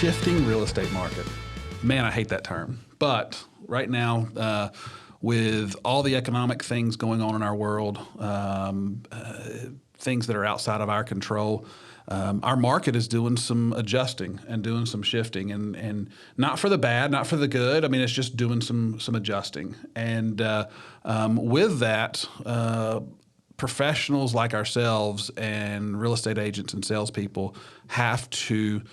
shifting real estate market. Man, I hate that term. But right now, with all the economic things going on in our world, things that are outside of our control, our market is doing some adjusting and doing some shifting, and not for the bad, not for the good. I mean, it's just doing some adjusting. And with that, professionals like ourselves and real estate agents and salespeople have to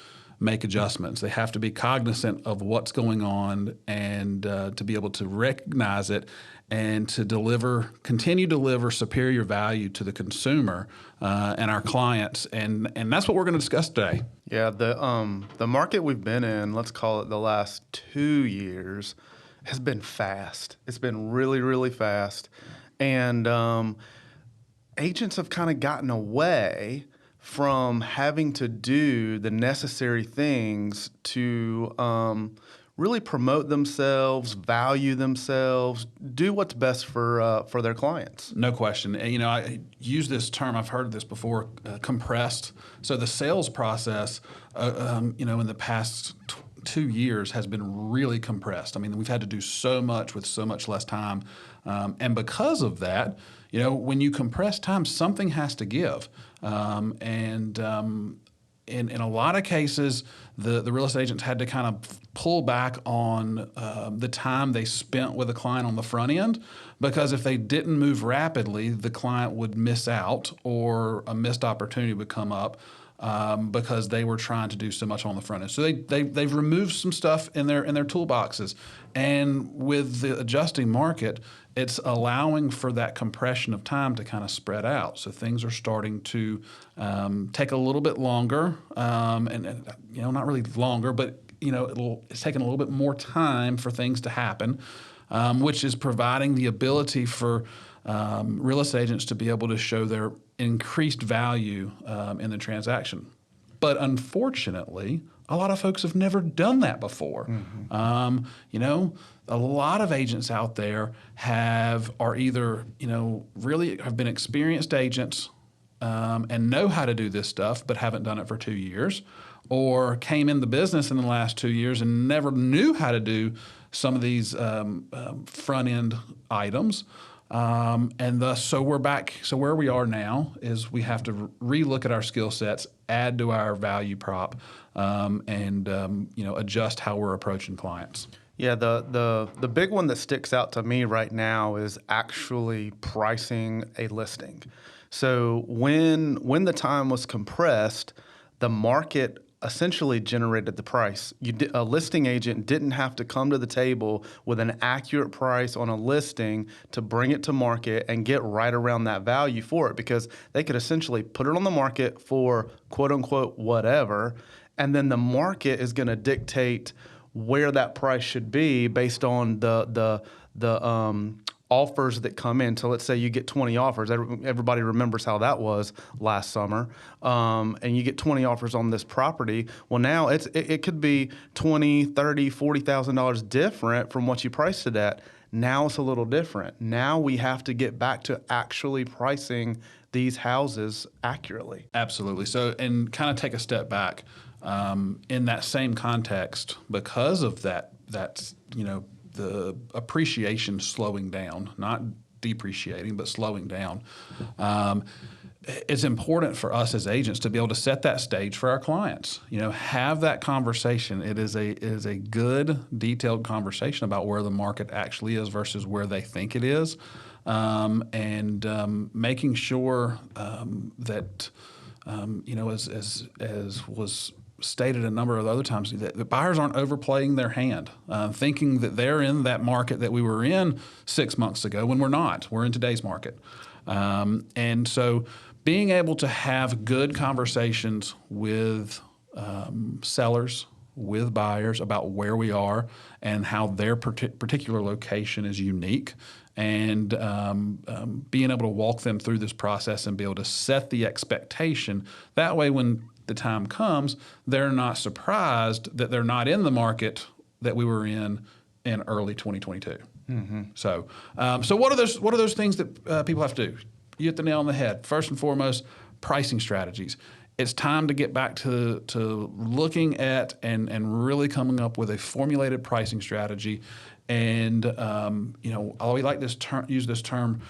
make adjustments. They have to be cognizant of what's going on and to be able to recognize it and to continue to deliver superior value to the consumer and our clients. And that's what we're going to discuss today. Yeah, the market we've been in, let's call it the last 2 years, has been fast. It's been really, really fast. And agents have kind of gotten away from having to do the necessary things to really promote themselves, value themselves, do what's best for their clients. No question. And, I use this term, I've heard this before, compressed. So the sales process, in the past 2 years has been really compressed. I mean, we've had to do so much with so much less time. And because of that, when you compress time, something has to give. In a lot of cases, the real estate agents had to kind of pull back on the time they spent with a client on the front end, because if they didn't move rapidly, the client would miss out or a missed opportunity would come up because they were trying to do so much on the front end. So they've removed some stuff in their toolboxes. And with the adjusting market, it's allowing for that compression of time to kind of spread out. So things are starting to take a little bit longer, and not really longer, but it's taking a little bit more time for things to happen, which is providing the ability for real estate agents to be able to show their increased value in the transaction. But unfortunately, a lot of folks have never done that before. Mm-hmm. A lot of agents out there are either, really have been experienced agents and know how to do this stuff, but haven't done it for 2 years, or came in the business in the last 2 years and never knew how to do some of these front end items. And thus, so we're back. So where we are now is we have to relook at our skill sets, add to our value prop, and adjust how we're approaching clients. Yeah, the big one that sticks out to me right now is actually pricing a listing. So when the time was compressed, the market essentially generated the price. A listing agent didn't have to come to the table with an accurate price on a listing to bring it to market and get right around that value for it, because they could essentially put it on the market for quote unquote whatever, and then the market is going to dictate where that price should be based on the offers that come in. So let's say you get 20 offers. Everybody remembers how that was last summer. And you get 20 offers on this property. Well, now it could be $20,000, $30,000, $40,000 different from what you priced it at. Now it's a little different. Now we have to get back to actually pricing these houses accurately. Absolutely. So, and kind of take a step back in that same context, because of that, the appreciation slowing down, not depreciating, but slowing down. It's important for us as agents to be able to set that stage for our clients. Have that conversation. It is a good, detailed conversation about where the market actually is versus where they think it is, and making sure that as was stated a number of other times, that the buyers aren't overplaying their hand, thinking that they're in that market that we were in 6 months ago when we're not. We're in today's market. And so being able to have good conversations with sellers, with buyers about where we are and how their particular location is unique, and being able to walk them through this process and be able to set the expectation. That way, when the time comes, they're not surprised that they're not in the market that we were in early 2022. Mm-hmm. So what are those things that people have to do? You hit the nail on the head. First and foremost, pricing strategies. it's time to get back to looking at and really coming up with a formulated pricing strategy. And we like use this term,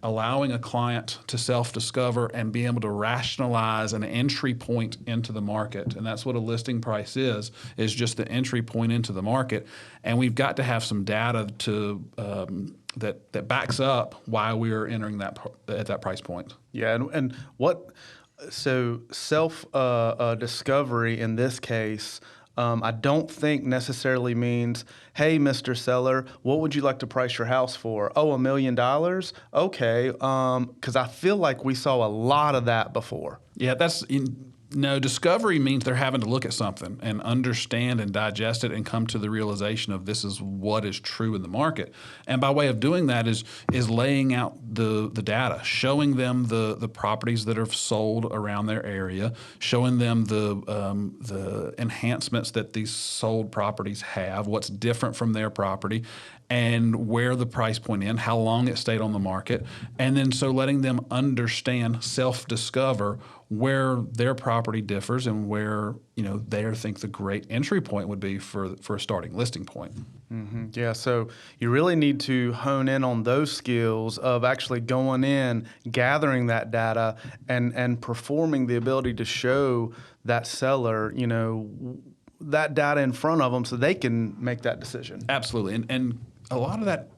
allowing a client to self-discover and be able to rationalize an entry point into the market. And that's what a listing price is just the entry point into the market. And we've got to have some data to that backs up why we are entering at that price point. Yeah, and what so self discovery in this case. I don't think necessarily means, hey, Mr. Seller, what would you like to price your house for? Oh, $1 million? Okay, because I feel like we saw a lot of that before. Yeah, no, discovery means they're having to look at something and understand and digest it and come to the realization of this is what is true in the market. And by way of doing that is laying out the data, showing them the properties that are sold around their area, showing them the enhancements that these sold properties have, what's different from their property, and where the price point in, how long it stayed on the market, and then so letting them understand, self-discover where their property differs and where they think the great entry point would be for a starting listing point. Mm-hmm. Yeah, so you really need to hone in on those skills of actually going in, gathering that data, and performing the ability to show that seller, that data in front of them so they can make that decision. Absolutely, and a lot of that,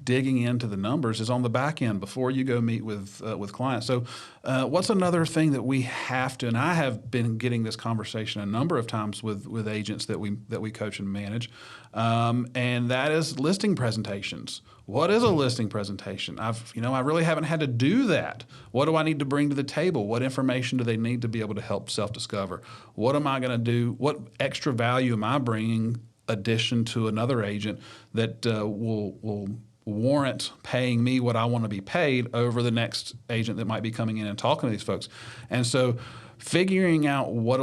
digging into the numbers is on the back end before you go meet with clients. So, what's another thing that we have to? And I have been getting this conversation a number of times with agents that we coach and manage, and that is listing presentations. What is a listing presentation? I really haven't had to do that. What do I need to bring to the table? What information do they need to be able to help self-discover? What am I going to do? What extra value am I bringing addition to another agent that will warrant paying me what I want to be paid over the next agent that might be coming in and talking to these folks? And so figuring out what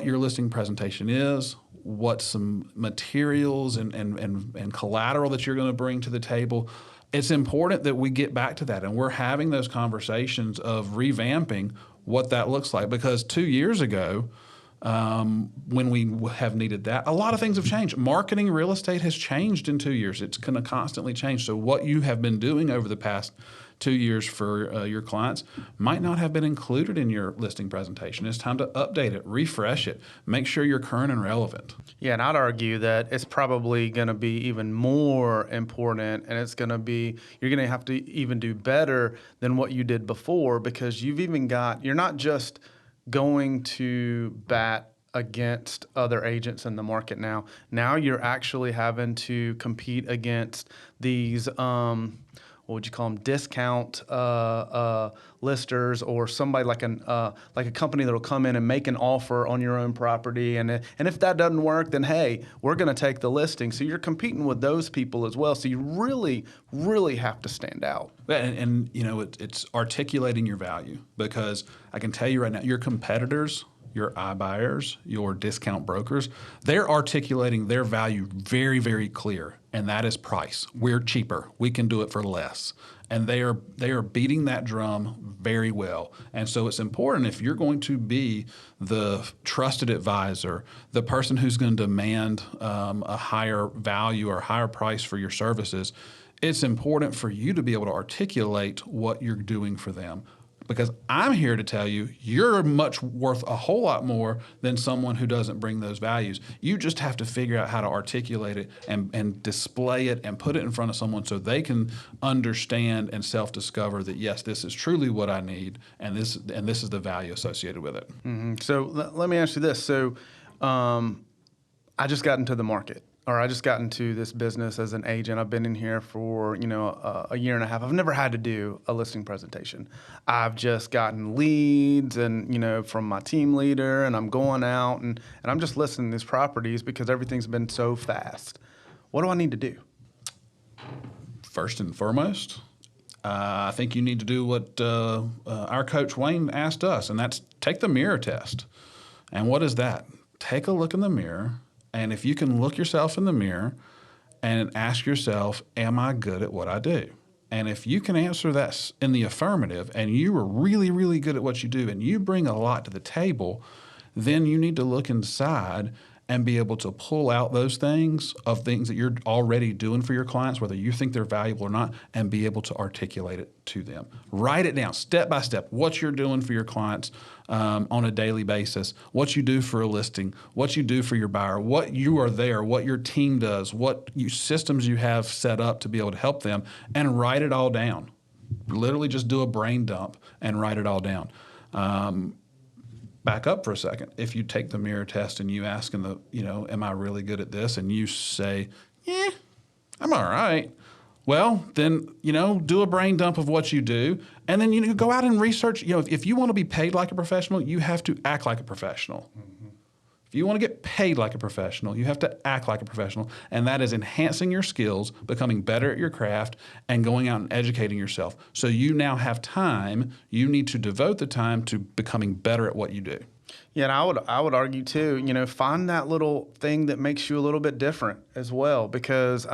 your listing presentation is, what some materials and collateral that you're going to bring to the table. It's important that we get back to that, and we're having those conversations of revamping what that looks like, because 2 years ago, when we have needed that, a lot of things have changed. Marketing real estate has changed in 2 years. It's going to constantly change. So what you have been doing over the past 2 years for your clients might not have been included in your listing presentation. It's time to update it, refresh it, make sure you're current and relevant. Yeah, and I'd argue that it's probably going to be even more important, and you're going to have to even do better than what you did before, because you're not just going to bat against other agents in the market now. Now you're actually having to compete against these, what would you call them, discount listers, or somebody like a company that will come in and make an offer on your own property. And if that doesn't work, then hey, we're going to take the listing. So you're competing with those people as well. So you really, really have to stand out. And it's articulating your value, because I can tell you right now, your competitors, your iBuyers, your discount brokers, they're articulating their value very, very clear, and that is price. We're cheaper. We can do it for less. And they are beating that drum very well. And so it's important, if you're going to be the trusted advisor, the person who's going to demand a higher value or higher price for your services, it's important for you to be able to articulate what you're doing for them. Because I'm here to tell you, you're worth a whole lot more than someone who doesn't bring those values. You just have to figure out how to articulate it and display it and put it in front of someone so they can understand and self-discover that, yes, this is truly what I need, and this is the value associated with it. Mm-hmm. So let me ask you this. So I just got into the market. Or I just got into this business as an agent. I've been in here for, a year and a half. I've never had to do a listing presentation. I've just gotten leads and, from my team leader, and I'm going out and I'm just listing these properties because everything's been so fast. What do I need to do? First and foremost, I think you need to do what our coach Wayne asked us, and that's take the mirror test. And what is that? Take a look in the mirror. And if you can look yourself in the mirror and ask yourself, am I good at what I do? And if you can answer that in the affirmative and you are really, really good at what you do and you bring a lot to the table, then you need to look inside and be able to pull out those things that you're already doing for your clients, whether you think they're valuable or not, and be able to articulate it to them. Write it down step by step, what you're doing for your clients on a daily basis, what you do for a listing, what you do for your buyer, what you are there, what your team does, systems you have set up to be able to help them, and write it all down. Literally just do a brain dump and write it all down. Back up for a second. If you take the mirror test and you ask them, am I really good at this? And you say, yeah, I'm all right. Well, then, do a brain dump of what you do. And then, go out and research. If you want to be paid like a professional, you have to act like a professional. Mm-hmm. If you want to get paid like a professional, you have to act like a professional. And that is enhancing your skills, becoming better at your craft, and going out and educating yourself. So you now have time. You need to devote the time to becoming better at what you do. Yeah, and I would argue too, find that little thing that makes you a little bit different as well. Because,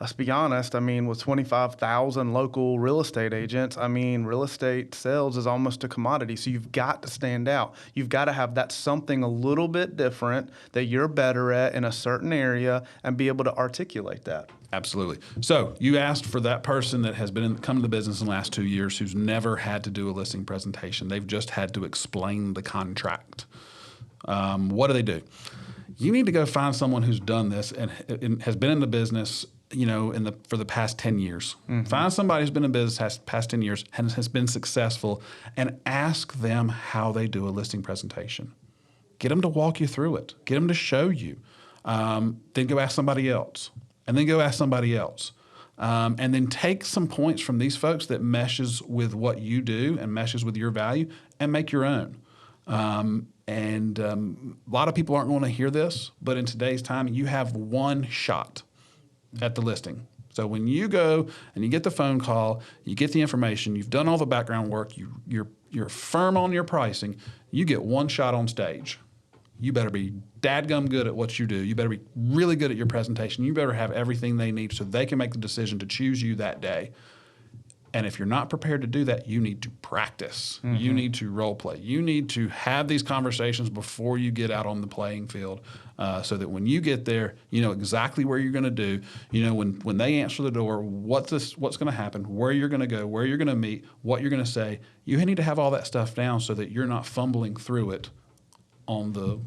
let's be honest, with 25,000 local real estate agents, real estate sales is almost a commodity. So you've got to stand out. You've got to have that something a little bit different that you're better at in a certain area and be able to articulate that. Absolutely. So you asked for that person that has come to the business in the last 2 years who's never had to do a listing presentation. They've just had to explain the contract. What do? You need to go find someone who's done this and has been in the business for the past 10 years. Mm-hmm. Find somebody who's been in business past 10 years and has been successful, and ask them how they do a listing presentation. Get them to walk you through it. Get them to show you. Then go ask somebody else, and then go ask somebody else. And then take some points from these folks that meshes with what you do and meshes with your value, and make your own. A lot of people aren't going to hear this, but in today's time, you have one shot at the listing. So when you go and you get the phone call, you get the information, you've done all the background work, you're firm on your pricing, you get one shot on stage. You better be dadgum good at what you do. You better be really good at your presentation. You better have everything they need so they can make the decision to choose you that day. And if you're not prepared to do that, you need to practice. Mm-hmm. You need to role play. You need to have these conversations before you get out on the playing field, so that when you get there, you know exactly where you're going to do. You know when they answer the door, what's going to happen, where you're going to go, where you're going to meet, what you're going to say. You need to have all that stuff down so that you're not fumbling through it on the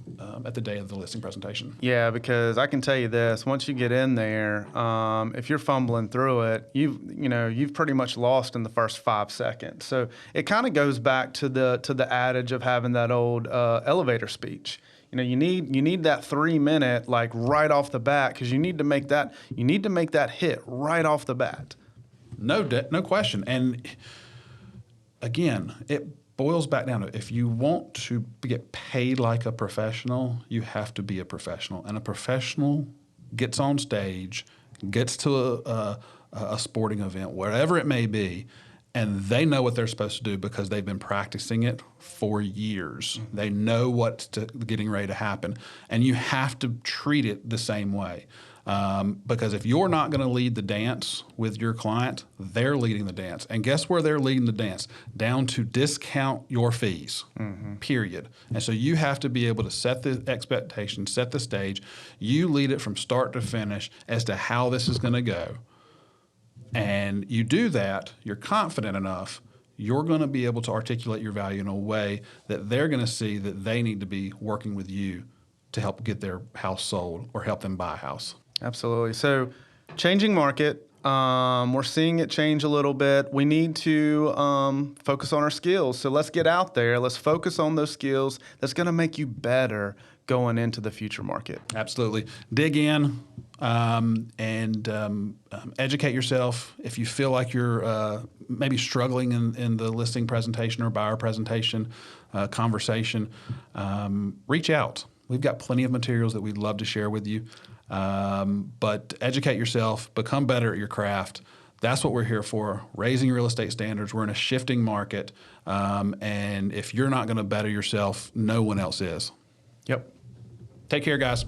at the day of the listing presentation. Yeah, because I can tell you this: once you get in there, if you're fumbling through it, you've pretty much lost in the first 5 seconds. So it kind of goes back to the adage of having that old elevator speech. You need that 3-minute like right off the bat, because you need to make that hit right off the bat. No question. And again, it boils back down to, if you want to get paid like a professional, you have to be a professional. And a professional gets on stage, gets to a sporting event, wherever it may be, and they know what they're supposed to do because they've been practicing it for years. Mm-hmm. They know what's getting ready to happen. And you have to treat it the same way. Because if you're not going to lead the dance with your client, they're leading the dance. And guess where they're leading the dance? Down to discount your fees, period. And so you have to be able to set the expectation, set the stage. You lead it from start to finish as to how this is going to go. And you do that, you're confident enough, you're going to be able to articulate your value in a way that they're going to see that they need to be working with you to help get their house sold or help them buy a house. Absolutely. So changing market, we're seeing it change a little bit. We need to focus on our skills. So let's get out there. Let's focus on those skills. That's going to make you better going into the future market. Absolutely. Dig in and educate yourself. If you feel like you're maybe struggling in the listing presentation or buyer presentation conversation, reach out. We've got plenty of materials that we'd love to share with you. But educate yourself, become better at your craft. That's what we're here for, raising real estate standards. We're in a shifting market, and if you're not going to better yourself, no one else is. Yep. Take care, guys.